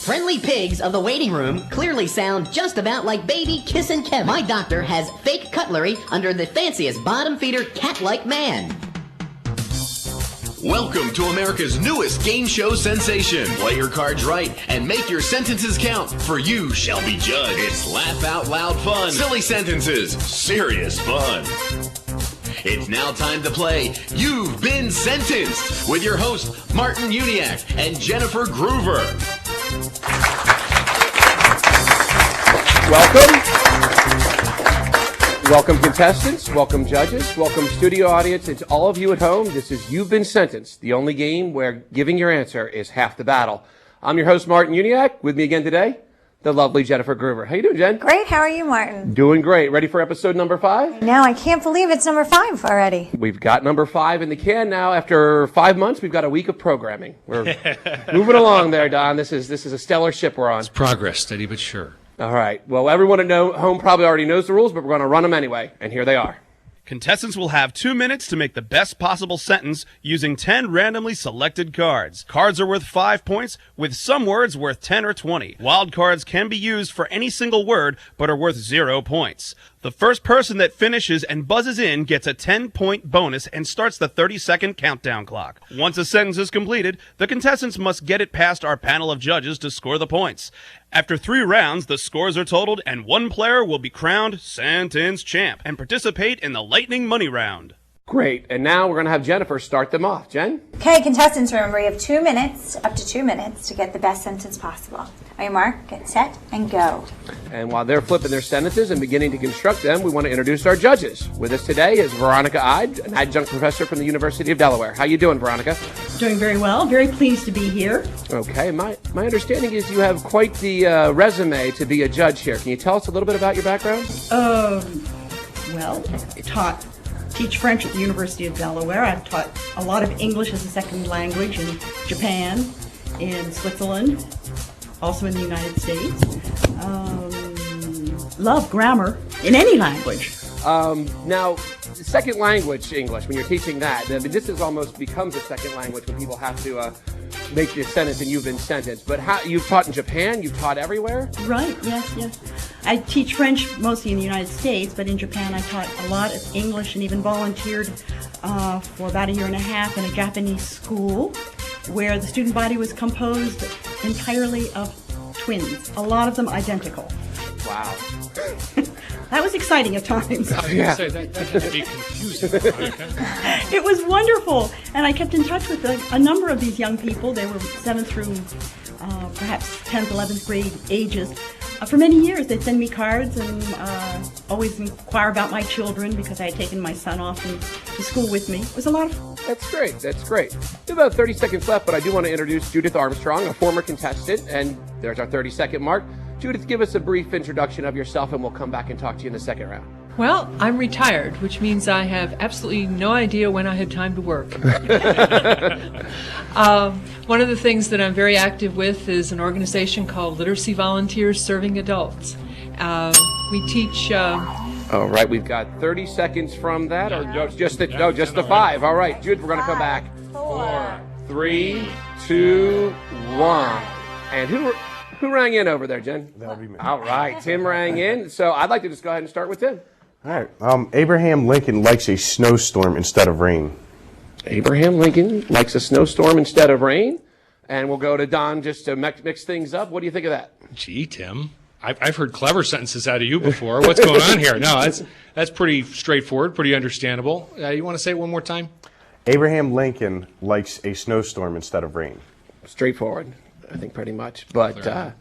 Friendly pigs of the waiting room clearly sound just about like baby kissin' Kevin. My doctor has fake cutlery under the fanciest bottom feeder cat-like man. Welcome to America's newest game show sensation. Play your cards right and make your sentences count, for you shall be judged. It's laugh out loud fun, silly sentences, serious fun. It's now time to play You've Been Sentenced with your hosts, Martin Uniac and Jennifer Groover. Welcome contestants, welcome judges, welcome studio audience, and to all of you at home. This is You've Been Sentenced, the only game where giving your answer is half the battle. I'm your host, Martin Uniac. With me again today, the lovely Jennifer Groover. How you doing, Jen? Great. How are you, Martin? Doing great. Ready for episode number 5? No, I can't believe it's number 5 already. We've got number 5 in the can now. After 5 months, we've got a week of programming. We're moving along there, Don. This is a stellar ship we're on. It's progress, steady but sure. All right. Well, everyone at home probably already knows the rules, but we're going to run them anyway. And here they are. Contestants will have 2 minutes to make the best possible sentence using 10 randomly selected cards. Cards are worth 5 points, with some words worth 10 or 20. Wild cards can be used for any single word, but are worth 0 points. The first person that finishes and buzzes in gets a 10-point bonus and starts the 30-second countdown clock. Once a sentence is completed, the contestants must get it past our panel of judges to score the points. After 3 rounds, the scores are totaled and one player will be crowned sentence champ and participate in the Lightning Money Round. Great. And now we're going to have Jennifer start them off. Jen? Okay, contestants, remember you have 2 minutes, up to 2 minutes, to get the best sentence possible. On your mark, get set, and go. And while they're flipping their sentences and beginning to construct them, we want to introduce our judges. With us today is Veronica Ide, an adjunct professor from the University of Delaware. How you doing, Veronica? Doing very well. Very pleased to be here. Okay. My understanding is you have quite the resume to be a judge here. Can you tell us a little bit about your background? Well, teach French at the University of Delaware. I've taught a lot of English as a second language in Japan, in Switzerland, also in the United States. Love grammar in any language. Now, second language English, when you're teaching that, I mean, this is almost becomes a second language when people have to make this sentence and you've been sentenced. But you've taught in Japan? You've taught everywhere? Right, yes. I teach French mostly in the United States, but in Japan I taught a lot of English and even volunteered for about 1.5 years in a Japanese school where the student body was composed entirely of twins, a lot of them identical. Wow. That was exciting at times. I was going to say, that can be confusing. It was wonderful. And I kept in touch with a number of these young people. They were 7th through perhaps 10th, 11th grade ages. For many years, they'd send me cards and always inquire about my children because I had taken my son off to school with me. It was a lot of fun. That's great. We have about 30 seconds left, but I do want to introduce Judith Armstrong, a former contestant, and there's our 30-second mark. Judith, give us a brief introduction of yourself, and we'll come back and talk to you in the second round. Well, I'm retired, which means I have absolutely no idea when I have time to work. One of the things that I'm very active with is an organization called Literacy Volunteers Serving Adults. We teach... All right, we've got 30 seconds from that, or just the 5. All right, Judith, we're going to come back. 4, 3, 2, 1. And who rang in over there, Jen? That'll be me. All right, Tim rang in. So I'd like to just go ahead and start with Tim. All right. Abraham Lincoln likes a snowstorm instead of rain. Abraham Lincoln likes a snowstorm instead of rain. And we'll go to Don just to mix things up. What do you think of that? Gee, Tim, I've heard clever sentences out of you before. What's going on here? No, that's pretty straightforward, pretty understandable. You want to say it one more time? Abraham Lincoln likes a snowstorm instead of rain. Straightforward, I think, pretty much. But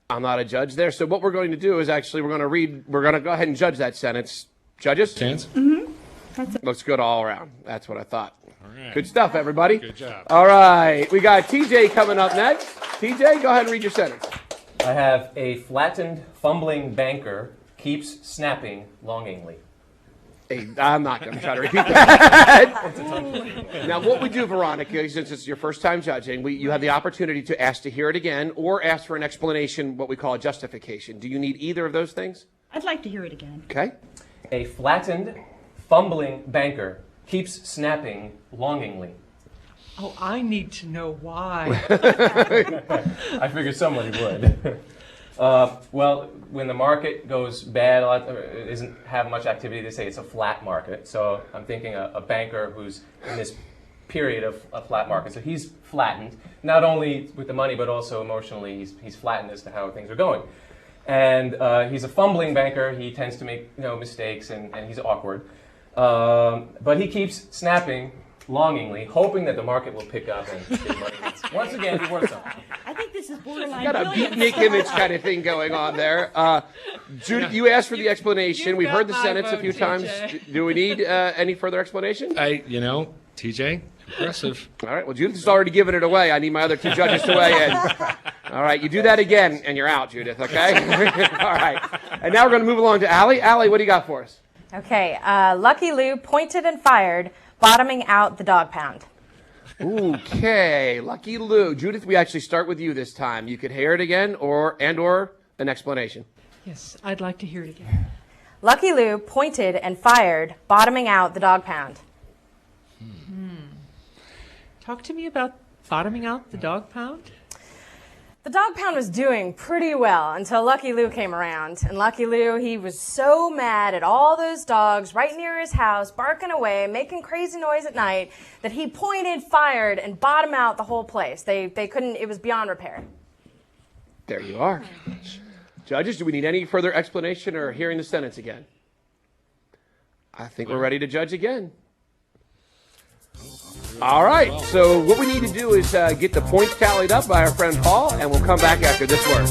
I'm not a judge there. So what we're going to do is actually we're going to go ahead and judge that sentence. Judges? Chance? Mm-hmm. Looks good all around. That's what I thought. All right. Good stuff, everybody. Good job. All right. We got TJ coming up next. TJ, go ahead and read your sentence. I have a flattened, fumbling banker keeps snapping longingly. Hey, I'm not going to try to repeat that. Now, what we do, Veronica, since it's your first time judging, you have the opportunity to ask to hear it again or ask for an explanation, what we call a justification. Do you need either of those things? I'd like to hear it again. Okay. A flattened, fumbling banker keeps snapping longingly. Oh, I need to know why. I figured somebody would. Well, when the market goes bad, isn't have much activity, they say it's a flat market. So I'm thinking a banker who's in this period of a flat market. So he's flattened, not only with the money, but also emotionally. He's flattened as to how things are going. And he's a fumbling banker. He tends to make mistakes, and he's awkward. But he keeps snapping longingly, hoping that the market will pick up and his money once again be worth something. I think this is borderline. Got a beatnik image kind of thing going on there. Judith, you asked for the explanation. We've heard the sentence a few times. Do we need any further explanation? TJ, impressive. All right. Well, Judith has already given it away. I need my other two judges to weigh in. All right. You do that again, and you're out, Judith. Okay. All right. And now we're going to move along to Allie. Allie, what do you got for us? Okay. Lucky Lou pointed and fired, bottoming out the dog pound. Okay, Lucky Lou. Judith, we actually start with you this time. You could hear it again or an explanation. Yes, I'd like to hear it again. Lucky Lou pointed and fired, bottoming out the dog pound. Talk to me about bottoming out the dog pound. The dog pound was doing pretty well until Lucky Lou came around. And Lucky Lou, he was so mad at all those dogs right near his house, barking away, making crazy noise at night, that he pointed, fired, and bottomed out the whole place. They couldn't, it was beyond repair. There you are. Judges, do we need any further explanation or hearing the sentence again? I think we're ready to judge again. All right, so what we need to do is get the points tallied up by our friend Paul, and we'll come back after this word.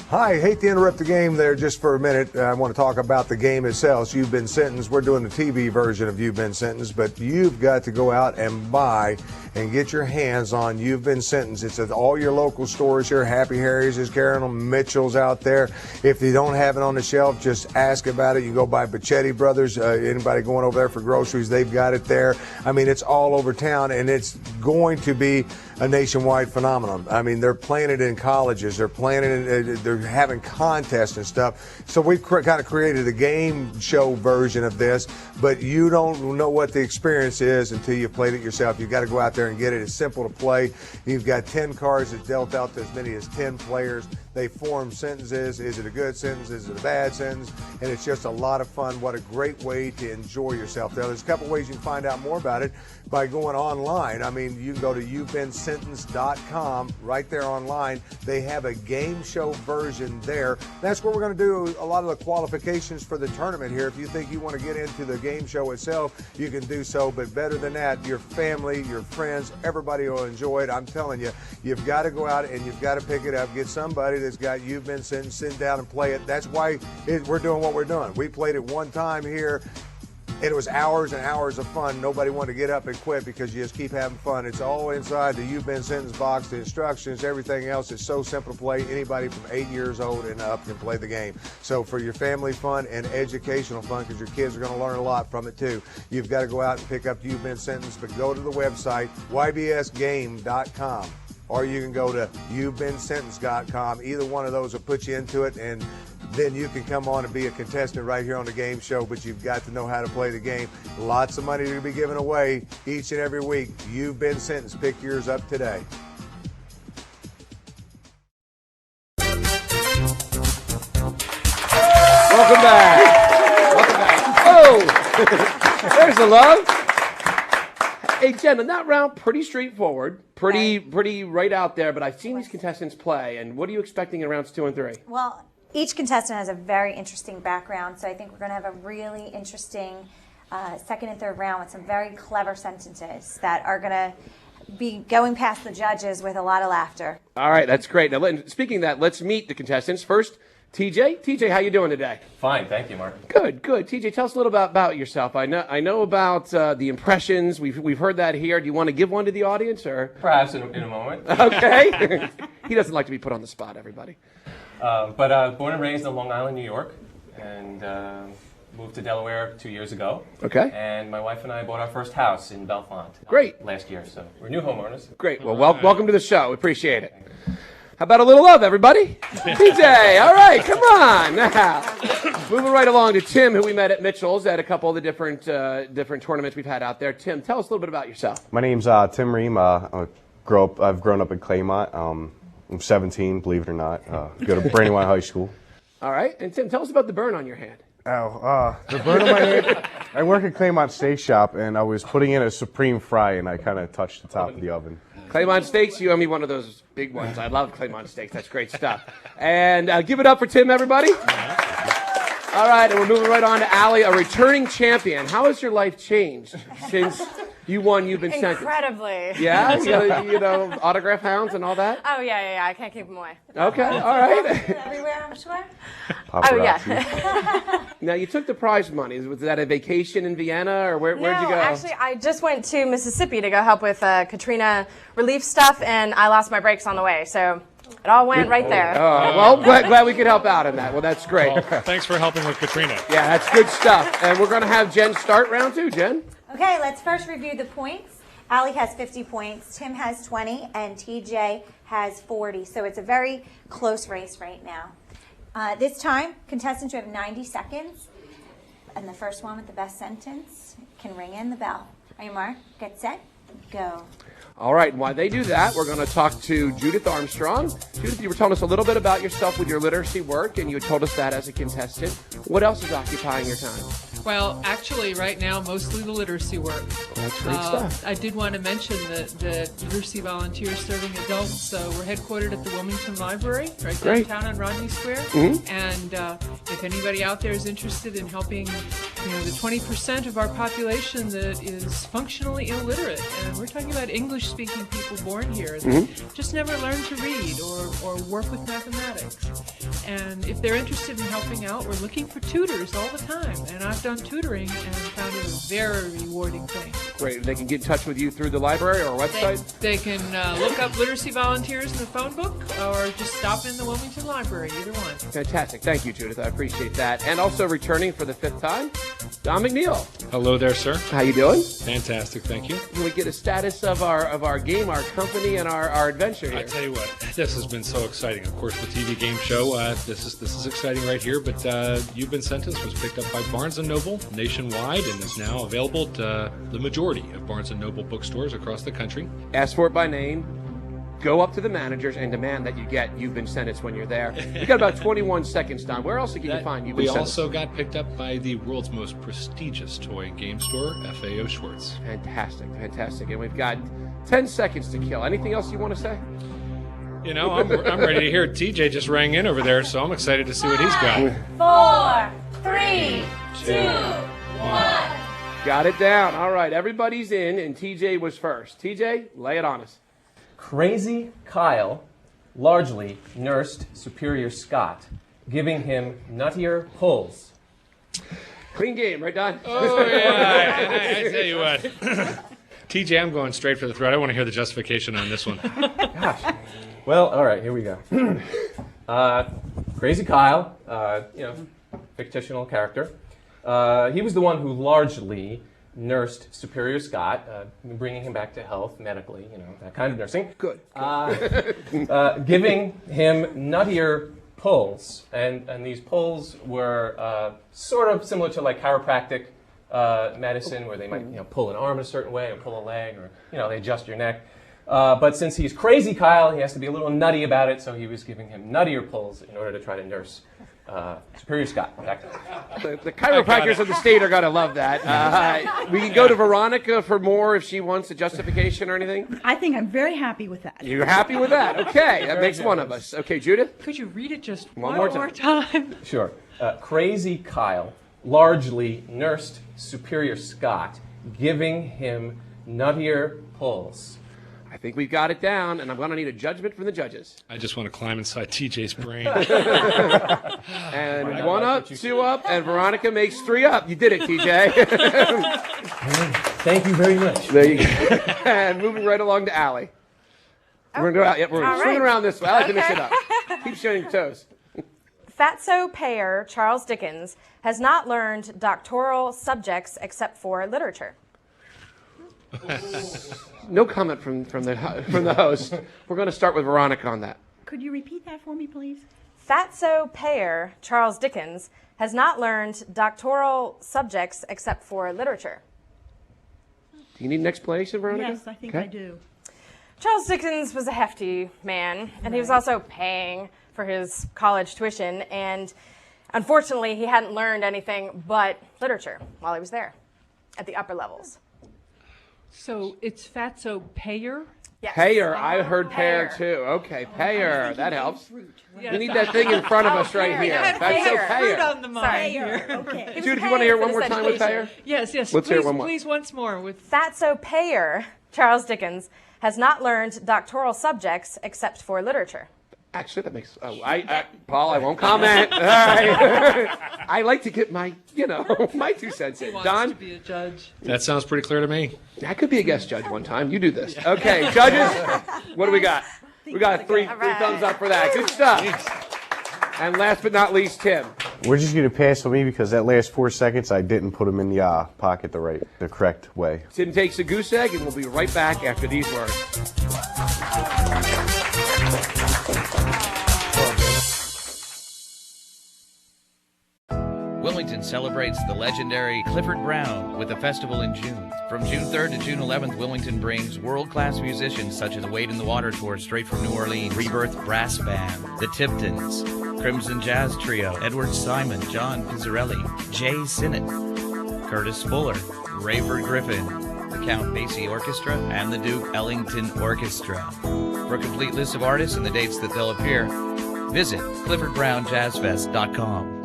Hi, hate to interrupt the game there just for a minute. I want to talk about the game itself. You've Been Sentenced. We're doing the TV version of You've Been Sentenced, but you've got to go out and buy and get your hands on You've Been Sentenced. It's at all your local stores here. Happy Harry's is carrying them. Mitchell's out there. If you don't have it on the shelf, just ask about it. You go by Bacchetti Brothers. Anybody going over there for groceries, they've got it there. I mean, it's all over town, and it's going to be a nationwide phenomenon. I mean, they're playing it in colleges. They're playing it. They're having contests and stuff. So we've kind of created a game show version of this, but you don't know what the experience is until you've played it yourself. You've got to go out there and get it. It's simple to play. You've got 10 cards that dealt out to as many as 10 players. They form sentences. Is it a good sentence? Is it a bad sentence? And it's just a lot of fun. What a great way to enjoy yourself. Now, there's a couple ways you can find out more about it by going online. I mean, you can go to you'vebeensentenced.com right there online. They have a game show version there. That's where we're going to do a lot of the qualifications for the tournament here. If you think you want to get into the game show itself, you can do so. But better than that, your family, your friends, everybody will enjoy it. I'm telling you, you've got to go out and you've got to pick it up. Get somebody that's got You've Been Sentenced, sit down and play it. That's why we're doing what we're doing. We played it one time here. It was hours and hours of fun. Nobody wanted to get up and quit because you just keep having fun. It's all inside the You've Been Sentenced box, the instructions, everything else. It's so simple to play. Anybody from 8 years old and up can play the game. So for your family fun and educational fun, because your kids are going to learn a lot from it too, you've got to go out and pick up You've Been Sentenced, but go to the website, ybsgame.com. Or you can go to you'vebeensentenced.com. Either one of those will put you into it, and then you can come on and be a contestant right here on the game show, but you've got to know how to play the game. Lots of money to be given away each and every week. You've Been Sentenced. Pick yours up today. Welcome back. Welcome back. Oh, there's the love. Hey, Jen, in that round, pretty straightforward, pretty right out there, but I've seen these contestants play, and what are you expecting in rounds 2 and 3? Well, each contestant has a very interesting background, so I think we're going to have a really interesting second and third round with some very clever sentences that are going to be going past the judges with a lot of laughter. All right, that's great. Now, speaking of that, let's meet the contestants. First, TJ. TJ, how you doing today? Fine, thank you, Mark. Good, good. TJ, tell us a little about yourself. I know about the impressions. We've heard that here. Do you want to give one to the audience, or perhaps in a moment? Okay. He doesn't like to be put on the spot, everybody. But born and raised in Long Island, New York, and moved to Delaware 2 years ago. Okay. And my wife and I bought our first house in Bellefonte. Great. Last year, so we're new homeowners. Great. Well, welcome to the show. We appreciate it. How about a little love, everybody? TJ, all right, come on. Now, moving right along to Tim, who we met at Mitchell's at a couple of the different tournaments we've had out there. Tim, tell us a little bit about yourself. My name's Tim Ream. I've grown up in Claymont. I'm 17, believe it or not. Go to Brandywine High School. All right, and Tim, tell us about the burn on your hand. The burn on my hand. I work at Claymont Steak Shop, and I was putting in a supreme fry, and I kind of touched the top of the oven. Claymont Steaks, you owe me one of those big ones. I love Claymont Steaks. That's great stuff. And give it up for Tim, everybody. All right, and we're moving right on to Allie, a returning champion. How has your life changed since you won You've Been Sentenced? Incredibly. Yeah? You know, autograph hounds and all that? Oh, yeah. I can't keep them away. Okay, all right. Everywhere, I'm sure. Oh, yeah. Now, you took the prize money. Was that a vacation in Vienna, or where'd you go? No, actually, I just went to Mississippi to go help with Katrina relief stuff, and I lost my brakes on the way, so it all went right there. Well, glad we could help out in that. Well, that's great. Well, thanks for helping with Katrina. Yeah, that's good stuff. And we're going to have Jen start round 2. Jen? Okay, let's first review the points. Allie has 50 points, Tim has 20, and TJ has 40. So it's a very close race right now. This time, contestants, you have 90 seconds. And the first one with the best sentence can ring in the bell. Are you marked? Get set, go. All right, and while they do that, we're going to talk to Judith Armstrong. Judith, you were telling us a little bit about yourself with your literacy work, and you told us that as a contestant. What else is occupying your time? Well, actually, right now, mostly the literacy work. That's great stuff. I did want to mention that Literacy Volunteers Serving Adults, we're headquartered at the Wilmington Library, right downtown on Rodney Square. Mm-hmm. And if anybody out there is interested in helping, the 20% of our population that is functionally illiterate, and we're talking about English-speaking people born here that just never learned to read or work with mathematics. And if they're interested in helping out, we're looking for tutors all the time. And I've done tutoring and found it a very rewarding thing. Great. They can get in touch with you through the library or website? They can look up Literacy Volunteers in the phone book or just stop in the Wilmington Library, either one. Fantastic. Thank you, Judith. I appreciate that. And also returning for the 5th time, Don McNeil. Hello there, sir. How you doing? Fantastic, thank you. Can we get a status of our game, our company, and our adventure here? I tell you what, this has been so exciting. Of course, the TV game show, this is exciting right here, but You've Been Sentenced was picked up by Barnes & Noble nationwide and is now available to the majority of Barnes & Noble bookstores across the country. Ask for it by name. Go up to the managers and demand that you get You've Been Sentenced when you're there. You got about 21 seconds, Don. Where else can you find You've Been Sentenced? We also got picked up by the world's most prestigious toy game store, FAO Schwartz. Fantastic, fantastic. And we've got 10 seconds to kill. Anything else you want to say? I'm ready to hear TJ just rang in over there, so I'm excited to see what he's4, got. 3, 2, 1. Got it down. All right, everybody's in, and TJ was first. TJ, lay it on us. Crazy Kyle largely nursed Superior Scott, giving him nuttier pulls. Clean game, right, Don? Oh, yeah. I tell you what. TJ, I'm going straight for the throat. I want to hear the justification on this one. Gosh. Well, all right, here we go. Crazy Kyle, fictional character. He was the one who largely nursed Superior Scott, bringing him back to health medically, that kind of nursing. Good. Giving him nuttier pulls, and these pulls were sort of similar to like chiropractic medicine, where they might pull an arm a certain way or pull a leg, or they adjust your neck. But since he's Crazy Kyle, he has to be a little nutty about it, so he was giving him nuttier pulls in order to try to nurse Superior Scott. The chiropractors of the state are going to love that. We can go to Veronica for more if she wants a justification or anything. I think I'm very happy with that. You're happy with that? Okay, that makes one of us. Okay, Judith? Could you read it just one more time? Sure. Crazy Kyle largely nursed Superior Scott, giving him nuttier pulls. I think we've got it down, and I'm going to need a judgment from the judges. I just want to climb inside TJ's brain. And 1 up, 2 up, and Veronica makes 3 up. You did it, TJ. Thank you very much. There you go. And moving right along to Allie. We're going to go out. Yep, we're swinging around this way. I like to mix it up. Keep showing your toes. Fatso Payer Charles Dickens has not learned doctoral subjects except for literature. No comment from the host. We're going to start with Veronica on that. Could you repeat that for me, please? Fatso Payer, Charles Dickens, has not learned doctoral subjects except for literature. Do you need an explanation, Veronica? Yes, I think I do. Charles Dickens was a hefty man, and he was also paying for his college tuition, and unfortunately, he hadn't learned anything but literature while he was there at the upper levels. So it's Fatso Payer? Yes. Payer. I heard pear too. Okay, payer. That helps. We need that thing in front of us right here. That's so Fruit on the Sorry. mind here. Okay. Jude, do you want to hear it one more time with payer? Yes, Let's please, hear it one more. please once more with Fatso Payer, Charles Dickens, has not learned doctoral subjects except for literature. Actually, that makes. Paul, I won't comment. All right. I like to get my, my 2 cents in. Don, to be a judge. That sounds pretty clear to me. I could be a guest judge one time. You do this. Okay, judges, what do we got? We got three thumbs up for that. Good stuff. And last but not least, Tim. We're just going to pass on me because that last 4 seconds I didn't put them in the pocket the correct way. Tim takes a goose egg, and we'll be right back after these words. Wilmington celebrates the legendary Clifford Brown with a festival in June. From June 3rd to June 11th, Wilmington brings world-class musicians such as the Wade in the Water Tour straight from New Orleans, Rebirth Brass Band, the Tiptons, Crimson Jazz Trio, Edward Simon, John Pizzarelli, Jay Sinnott, Curtis Fuller, Rayford Griffin, the Count Basie Orchestra, and the Duke Ellington Orchestra. For a complete list of artists and the dates that they'll appear, visit CliffordBrownJazzFest.com.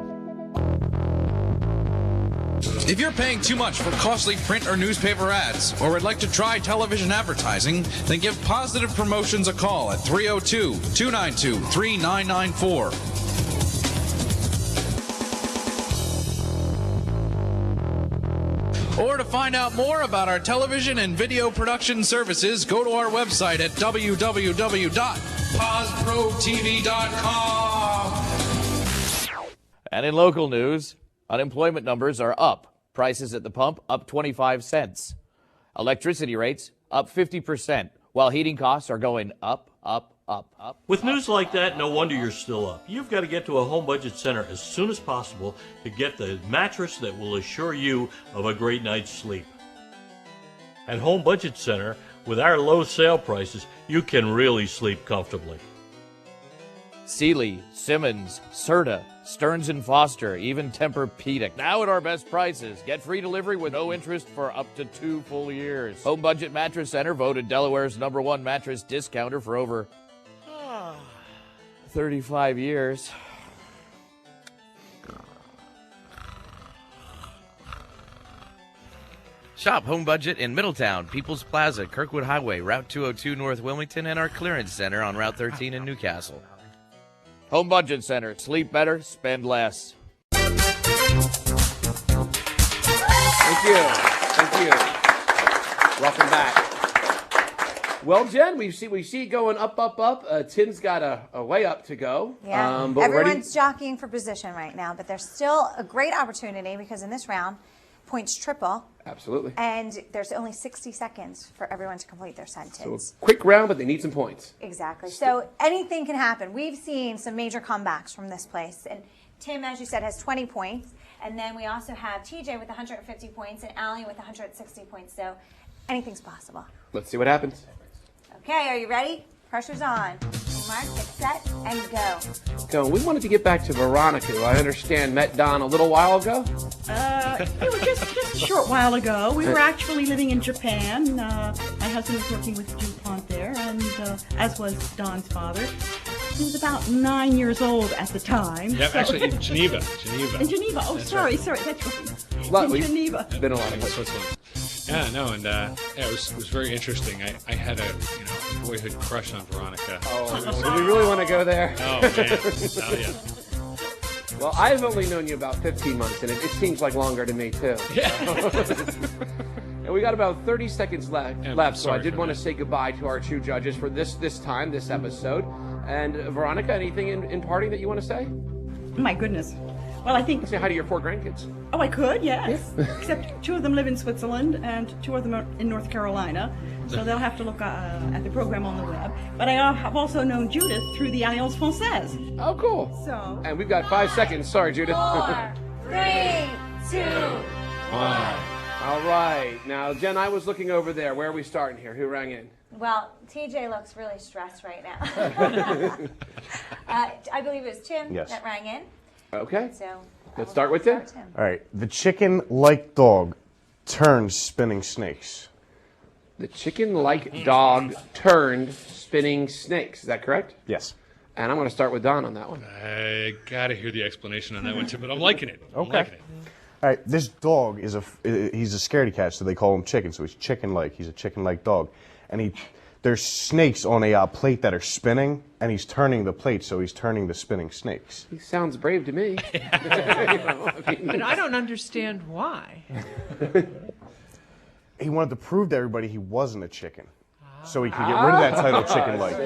If you're paying too much for costly print or newspaper ads, or would like to try television advertising, then give Positive Promotions a call at 302-292-3994. Or to find out more about our television and video production services, go to our website at www.posprotv.com. And in local news, unemployment numbers are up. Prices at the pump up 25 cents. Electricity rates up 50%, while heating costs are going up. With news like that, no wonder you're still up. You've got to get to a Home Budget Center as soon as possible to get the mattress that will assure you of a great night's sleep. At Home Budget Center, with our low sale prices, you can really sleep comfortably. Sealy, Simmons, Serta, Stearns & Foster, even Tempur-Pedic. Now at our best prices. Get free delivery with no interest for up to 2 full years. Home Budget Mattress Center voted Delaware's #1 mattress discounter for over 35 years. Shop Home Budget in Middletown, People's Plaza, Kirkwood Highway, Route 202 North Wilmington, and our clearance center on Route 13 in Newcastle. Home Budget Center. Sleep better, spend less. Thank you. Welcome back. Well, Jen, we see it going up. Tim's got a way up to go. Yeah, but everyone's jockeying for position right now, but there's still a great opportunity because in this round, points triple. Absolutely. And there's only 60 seconds for everyone to complete their sentence. So a quick round, but they need some points. Exactly. So anything can happen. We've seen some major comebacks from this place. And Tim, as you said, has 20 points. And then we also have TJ with 150 points and Allie with 160 points. So anything's possible. Let's see what happens. Okay, are you ready? Pressure's on. Mark, get set, and go. So we wanted to get back to Veronica, who I understand met Don a little while ago. Just a short while ago. We were actually living in Japan. My husband was working with DuPont there, and as was Don's father. He was about 9 years old at the time. Yeah, actually in Geneva. In Geneva. Oh, That's sorry, right. that's right. In Geneva. Been a lot of Switzerland. Yeah, no, and it was very interesting. I had a boyhood crush on Veronica. Oh, do we really want to go there? Oh man, oh yeah. Well, I've only known you about 15 months, and it seems like longer to me too. Yeah. And we got about 30 seconds left, so I did want to that. say goodbye to our 2 judges for this episode. And Veronica, anything in parting that you want to say? My goodness. Well, I think. Say hi to your 4 grandkids. Oh, I could, yes. Except 2 of them live in Switzerland and 2 of them are in North Carolina. So they'll have to look at the program on the web. But I have also known Judith through the Alliance Française. Oh, cool. So. And we've got 5 seconds. Sorry, Judith. 4, 3, 2, 1. All right. Now, Jen, I was looking over there. Where are we starting here? Who rang in? Well, TJ looks really stressed right now. I believe it was Tim that rang in. Okay. So let's start with Tim. All right. The chicken-like dog turned spinning snakes. The chicken-like dog turned spinning snakes. Is that correct? Yes. And I'm going to start with Don on that one. I gotta hear the explanation on that one too, but I'm liking it. I'm liking it. All right. This dog he's a scaredy cat, so they call him chicken. So he's chicken-like. He's a chicken-like dog, and there's snakes on a plate that are spinning, and he's turning the plate, so he's turning the spinning snakes. He sounds brave to me. But I don't understand why. He wanted to prove to everybody he wasn't a chicken, so he could get rid of that title, chicken-like.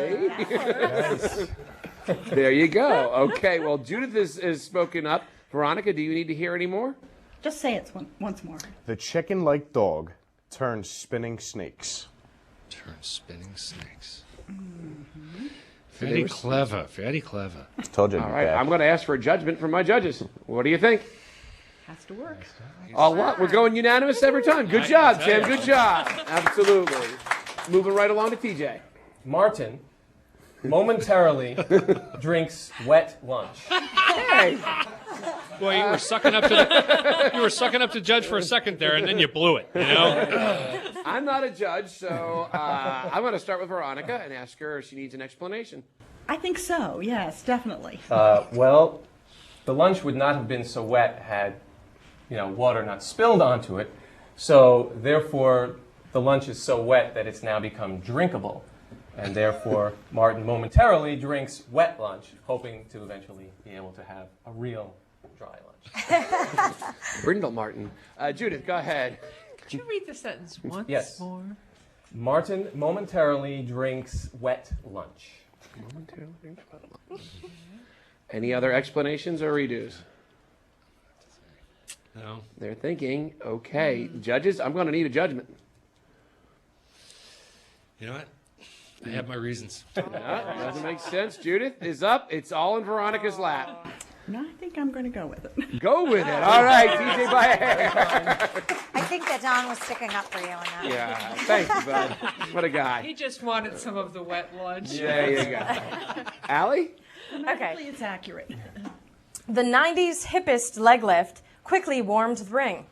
There you go. Okay, well, Judith is spoken up. Veronica, do you need to hear any more? Just say it once more. The chicken-like dog turned spinning snakes. Turn spinning snakes. Very clever, very clever. Told you. All right, I'm going to ask for a judgment from my judges. What do you think? Has to work. A lot. We're going unanimous every time. Good job, Tim. Good job. Absolutely. Moving right along to TJ. Martin momentarily drinks wet lunch. Hey. Boy, you were sucking up to Judge for a second there, and then you blew it. You know. I'm not a judge, so I'm going to start with Veronica and ask her if she needs an explanation. I think so, yes, definitely. Well, the lunch would not have been so wet had, water not spilled onto it. So therefore, the lunch is so wet that it's now become drinkable. And therefore, Martin momentarily drinks wet lunch, hoping to eventually be able to have a real dry lunch. Brindle Martin. Judith, go ahead. Could you read the sentence once Yes. more? Martin momentarily drinks wet lunch. Momentarily drinks wet lunch. Any other explanations or redos? No. They're thinking. Okay, judges, I'm going to need a judgment. You know what? I have my reasons. Doesn't make sense. Judith is up. It's all in Veronica's lap. No, I think I'm going to go with it. Go with it. All right, TJ by a hair. I think that Don was sticking up for you on that. Yeah, thank you, bud. What a guy. He just wanted some of the wet lunch. There you go. Allie? Okay. It's accurate. The 90s hippest leg lift quickly warmed the ring.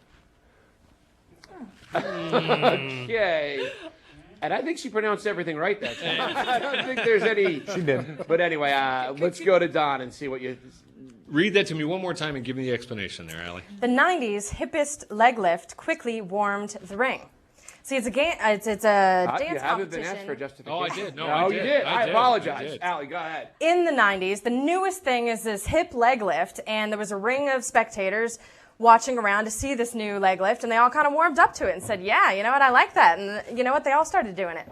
Okay. And I think she pronounced everything right that time. I don't think there's any... She did. But anyway, let's go to Don and see what you... Read that to me one more time and give me the explanation there, Allie. The 90s hippest leg lift quickly warmed the ring. See, it's a game. It's a dance you haven't been asked competition. for justification. Oh, I did. No, No, I you did. did. I did. apologize. I did. Allie, go ahead. In the 90s, the newest thing is this hip leg lift, and there was a ring of spectators watching around to see this new leg lift, and they all kind of warmed up to it and said, yeah, you know what, I like that. And you know what, they all started doing it.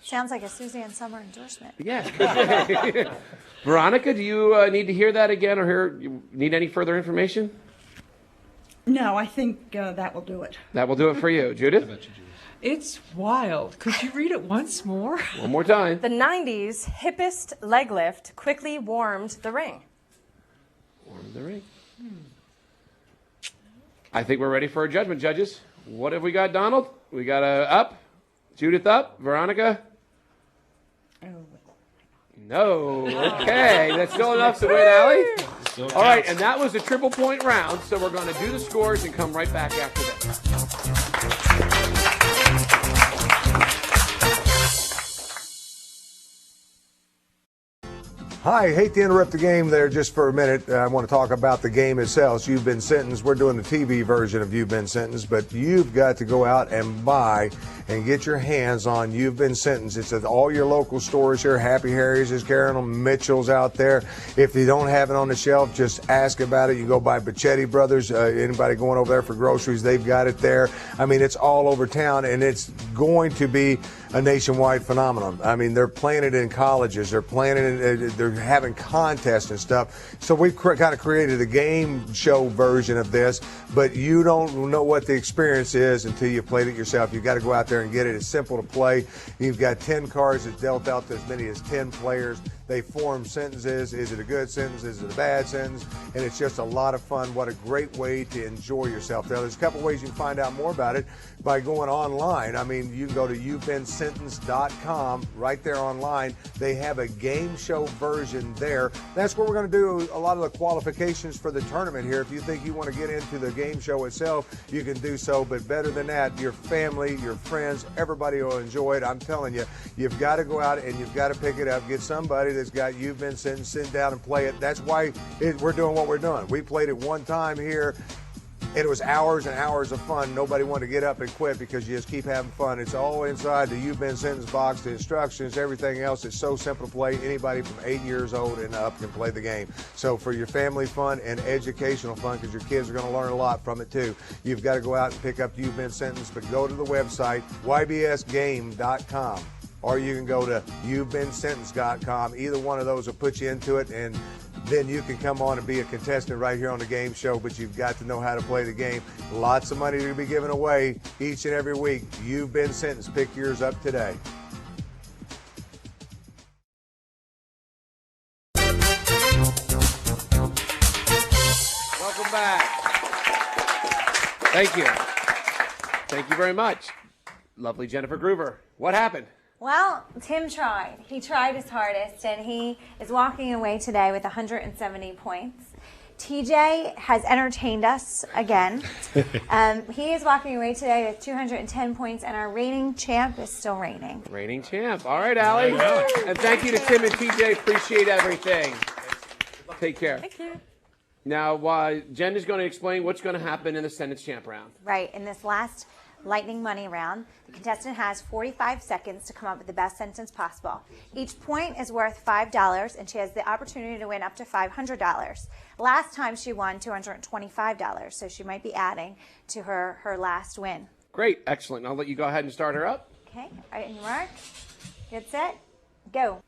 Sounds like a Suzanne Summer endorsement. Yeah. Veronica, do you need to hear that again or you need any further information? No, I think that will do it. That will do it for you. Judith? It's wild. Could you read it once more? One more time. The 90s hippest leg lift quickly warmed the ring. Warm the ring. I think we're ready for a judgment, judges. What have we got, Donald? We got a up. Judith up. Veronica? No. Okay. That's still enough to win, Allie. All right, and that was a triple point round, so we're going to do the scores and come right back after that. Hi, hate to interrupt the game there just for a minute. I want to talk about the game itself. You've Been Sentenced. We're doing the TV version of You've Been Sentenced, but you've got to go out and buy and get your hands on You've Been Sentenced. It's at all your local stores here. Happy Harry's is carrying them. Mitchell's out there. If you don't have it on the shelf, just ask about it. You go by Bacchetti Brothers. Anybody going over there for groceries, they've got it there. I mean, it's all over town, and it's going to be a nationwide phenomenon. I mean, they're playing it in colleges. They're playing it. They're having contests and stuff. So we've kind of created a game show version of this, but you don't know what the experience is until you've played it yourself. You've got to go out there and get it. It's simple to play. You've got 10 cards that's dealt out to as many as 10 players. They form sentences. Is it a good sentence? Is it a bad sentence? And it's just a lot of fun. What a great way to enjoy yourself. Now, there's a couple ways you can find out more about it by going online. I mean, you can go to you'vebeensentenced.com. Right there online, they have a game show version there. That's where we're going to do a lot of the qualifications for the tournament here. If you think you want to get into the game show itself, you can do so. But better than that, your family, your friends, everybody will enjoy it. I'm telling you, you've got to go out and you've got to pick it up. Get somebody that's got You've Been Sentenced, sit down and play it. That's why we're doing what we're doing. We played it one time here. It was hours and hours of fun. Nobody wanted to get up and quit because you just keep having fun. It's all inside the You've Been Sentenced box, the instructions, everything else. It's so simple to play. Anybody from 8 years old and up can play the game. So for your family fun and educational fun, because your kids are going to learn a lot from it too, you've got to go out and pick up You've Been Sentenced, but go to the website, ybsgame.com. Or you can go to you'vebeensentenced.com. Either one of those will put you into it, and then you can come on and be a contestant right here on the game show, but you've got to know how to play the game. Lots of money to be given away each and every week. You've Been Sentenced. Pick yours up today. Welcome back. Thank you. Thank you very much. Lovely Jennifer Groover. What happened? Well, Tim tried. He tried his hardest, and he is walking away today with 170 points. TJ has entertained us again. He is walking away today with 210 points, and our reigning champ is still reigning. Reigning champ. All right, Allie. And thank you to Tim and TJ. Appreciate everything. Take care. Thank you. Now, Jen is going to explain what's going to happen in the sentence champ round. Right. In this last lightning money round, the contestant has 45 seconds to come up with the best sentence possible. Each point is worth $5, and she has the opportunity to win up to $500. Last time she won $225, so she might be adding to her last win. Great. Excellent. I'll let you go ahead and start her up. Okay. All right, in your mark. Get set. Go.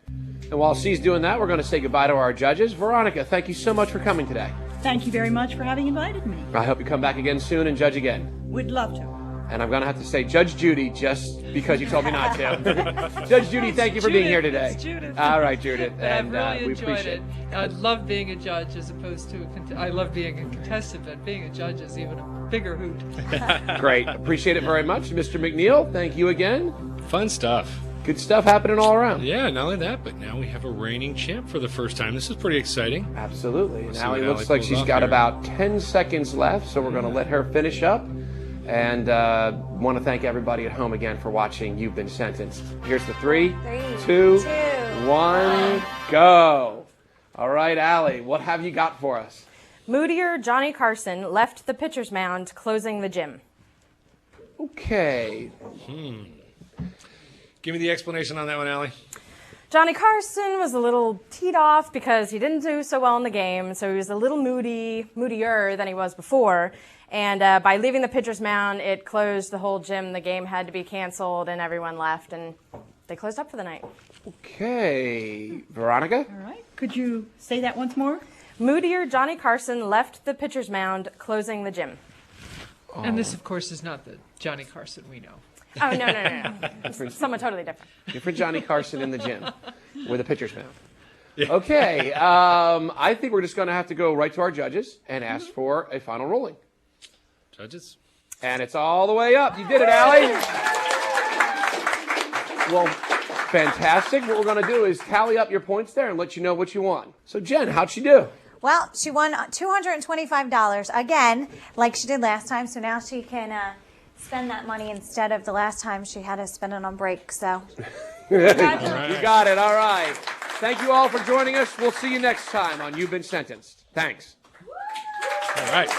And while she's doing that, we're going to say goodbye to our judges. Veronica, thank you so much for coming today. Thank you very much for having invited me. I hope you come back again soon and judge again. Would love to. And I'm going to have to say Judge Judy just because you told me not to. Judge Judy, thank you for being here today. It's Judith. All right, Judith. And And I've really we enjoyed appreciate it. I love being a judge as opposed to I love being a contestant, but being a judge is even a bigger hoot. Great. Appreciate it very much. Mr. McNeil, thank you again. Fun stuff. Good stuff happening all around. Yeah, not only that, but now we have a reigning champ for the first time. This is pretty exciting. Absolutely. We'll see Now what it Allie looks like pulls she's off got here. about 10 seconds left, so we're going to let her finish up. And want to thank everybody at home again for watching You've Been Sentenced. Here's the 3, 2, 1, go. All right, Allie, what have you got for us? Moodier Johnny Carson left the pitcher's mound, closing the gym. Okay. Give me the explanation on that one, Allie. Johnny Carson was a little teed off because he didn't do so well in the game, so he was a little moodier than he was before. And by leaving the pitcher's mound, it closed the whole gym. The game had to be canceled, and everyone left, and they closed up for the night. Okay. Veronica? All right. Could you say that once more? Moodier Johnny Carson left the pitcher's mound, closing the gym. And this, of course, is not the Johnny Carson we know. Oh, no. Someone totally different. Different Johnny Carson in the gym with a pitcher's mound. Okay. I think we're just going to have to go right to our judges and ask for a final ruling. Judges? And it's all the way up. You did it, Allie. Well, fantastic. What we're going to do is tally up your points there and let you know what you won. So, Jen, how'd she do? Well, she won $225 again, like she did last time. So now she can spend that money instead of the last time she had to spend it on break. So You got it. All right. Thank you all for joining us. We'll see you next time on You've Been Sentenced. Thanks. All right.